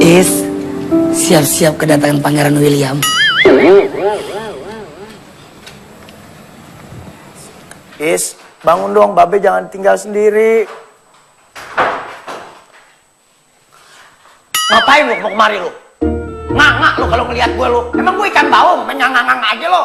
Is, siap-siap kedatangan Pangeran William. Is, bangun dong, Babe jangan tinggal sendiri. Ngapain lu mau kemari lu? Nganga lu kalau ngeliat gue lu. Emang gue ikan baung, menyangang-ngang aja lo.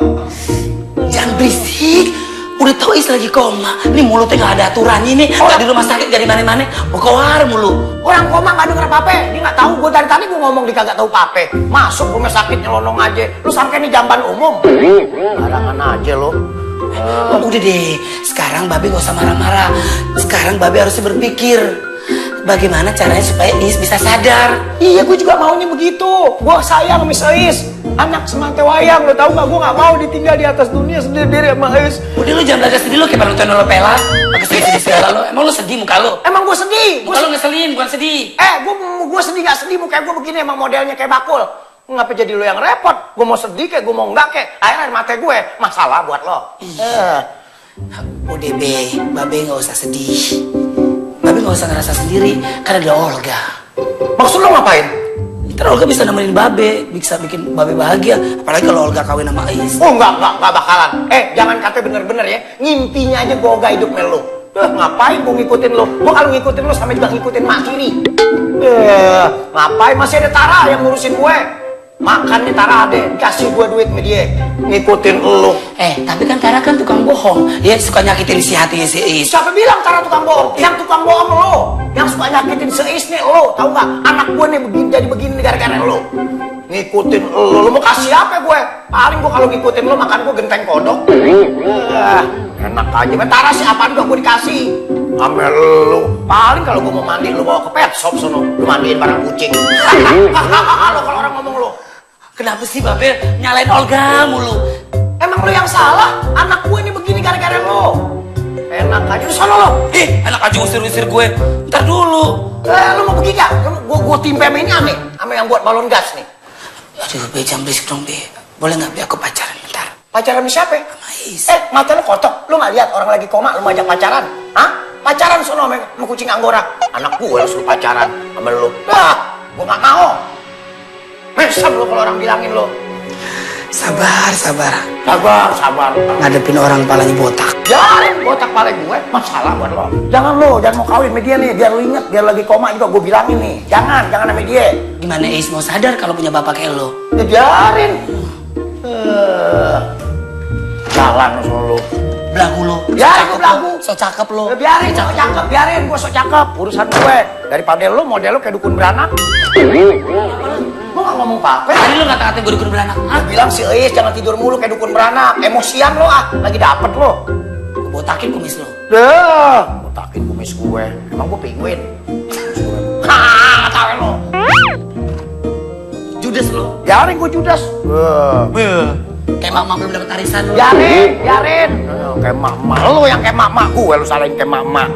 Jangan berisik. Udah tau Is lagi koma. Nih mulutnya gak ada aturannya nih. Gak di rumah sakit, gak di mana-mana. Mau keluar mulu. Orang koma gak denger apa-apa. Dia gak tahu gue dari tadi gue ngomong dia kagak tahu apa-apa. Masuk rumah sakit nyelonong aja. Lu sampai nih jamban umum. Barangan aja lo. Udah deh. Sekarang Babe gak usah marah-marah. Sekarang Babe harusnya berpikir. Bagaimana caranya supaya Is bisa sadar. Iya, gue juga maunya begitu. Gue sayang sama Is. Anak semante wayang, lo tau gak? Gue gak mau ditinggal di atas dunia sendiri sama Is. Udah lu jangan belajar sedih lu kayak panutan lo pela. Pakai sedih-sedih segala lo. Emang lu sedih muka lu? Emang gue sedih. Muka lu ngeselin, bukan sedih. Gue sedih gak sedih, muka gue begini emang modelnya kayak bakul. Ngapa jadi lo yang repot? Gue mau sedih kayak, gue mau enggak kayak. Akhirnya mata gue masalah buat lo. Udah be, Babe gak usah sedih. Babe gak usah ngerasa sendiri, karena ada Olga. Maksud lo ngapain? Ntar Olga bisa nemenin Babe, bisa bikin Babe bahagia. Apalagi kalau Olga kawin sama Is. Oh enggak bakalan. Jangan kata bener-bener ya. Ngimpinya aja gue ogah hidup sama lo. Ngapain gue ngikutin lo? Gue kalau ngikutin lo sama juga ngikutin mak kiri. Ngapain masih ada Tara yang ngurusin gue? Makannya Tara ada, kasih gue duit sama dia. Ngikutin lo. Tapi kan Tara kan tukang bohong. Ya suka nyakitin si hatinya si Is. Siapa bilang Tara tukang bohong? Yang tukang bohong lo. Yang suka nyakitin si Is nih lo. Tahu nggak? Anak gue nih begini jadi begini gara-gara lo. Ngikutin lo. Lo mau kasih apa gue? Paling gue kalau ngikutin lo makan gue genteng kodok. Enak aja. Tara sih apaan gue dikasih. Amel lo. Paling kalau gue mau mandi lo bawa ke pet shop sono. Lo mandiin barang kucing. Lo kalau orang ngomong lo. Kenapa sih Babe nyalain Olga mulu? Emang lo yang salah? Anak gue ini begini gara-gara lo. Enak aja, sono lo. Enak aja usir-usir gue. Ntar dulu. Lo mau pergi gak? Gue timpe sama ini aneh. Sama yang buat balon gas nih. Aduh Be, jangan berisik dong Be. Boleh gak Be aku pacaran bentar? Pacaran sama siapa? Sama Is. Mata lo kotok. Lo gak lihat orang lagi koma, lo mau ajak pacaran? Hah? Pacaran sono sama kucing anggora. Anak gue harus lo pacaran sama lo. Gue gak mau. Mesam lo kalau orang bilangin lo. Sabar. Sabar. Ngadepin orang palanya botak. Jangan botak pala gue, masalah buat lo. Jangan mau kawin sama dia nih, biar lo inget, biar lagi koma juga gue bilangin nih. Jangan sama dia. Gimana Is mau sadar kalau punya bapak kayak lo? Ya biarin. Jalan solo. Belagu lo. Biarin gue belagu. So cakep lo. Ya, biarin gue cakep, biarin gue so cakep. Urusan gue. Daripada lo model lo kayak dukun beranak. Gue gak ngomong apa-apa. Tadi lo kata-kata gue dukun beranak. Gue bilang si Is jangan tidur mulu kayak dukun beranak. Emosian lo lagi dapet lo. Gue botakin kumis lo. Botakin kumis gue. Emang gue penguin. Tahu lo. Judes lo. Biarin gue judes. Kayak mama belum dapat arisan lo. Biarin. Kayak mama lo yang kayak mama gue lo salahin kayak mama.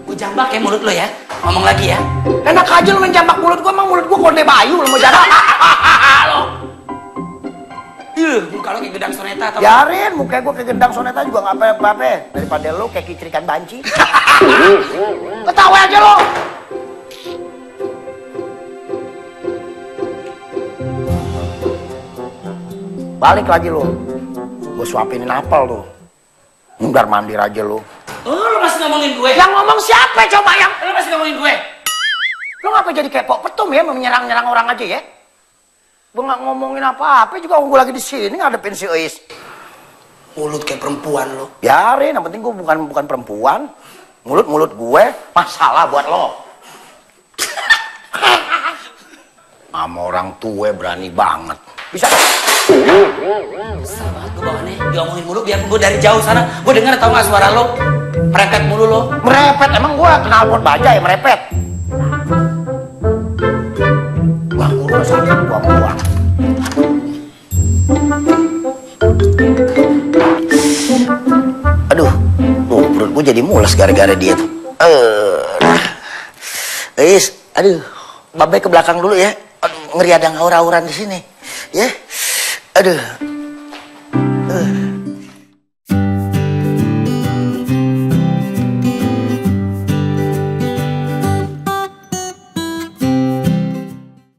Gue jambak ya mulut lo ya. Ngomong lagi ya. Enak aja lo main jambak mulut gue, emang mulut gue konde bayu lo mau jambak. Lo. Muka lo kayak gedang soneta atau Biarin, muka gue kayak gedang soneta juga gak apa-apa. Daripada lo kayak kicirikan banci. Ketawa aja lo. Balik lagi lo. Gue suapinin apel tuh. Mundar mandir aja lo. Oh, lo masih ngomongin gue? Yang ngomong siapa coba yang? Lo masih ngomongin gue? Lo ngapa jadi kepo petum ya menyerang-nyerang orang aja ya? Gue gak ngomongin apa-apa juga gue lagi di sini ngadepin si Is. Mulut kayak perempuan lo. Biarin, yang penting gue bukan perempuan. Mulut gue masalah buat lo. Sama orang tua berani banget. Bisa. Kesel banget gue bawaannya. Diomongin mulu biarpun gue dari jauh sana. Gue denger tau gak suara lo? Merepet mulu lo. Merepet? Emang gue kenal pot baja ya merepet? Gua sakit, buang-buang. Aduh, perut gue jadi mules gara-gara dia tuh. Is, aduh, Babe ke belakang dulu ya. Aduh, ngeri ada ngawur-ngawuran di sini. Ya, aduh.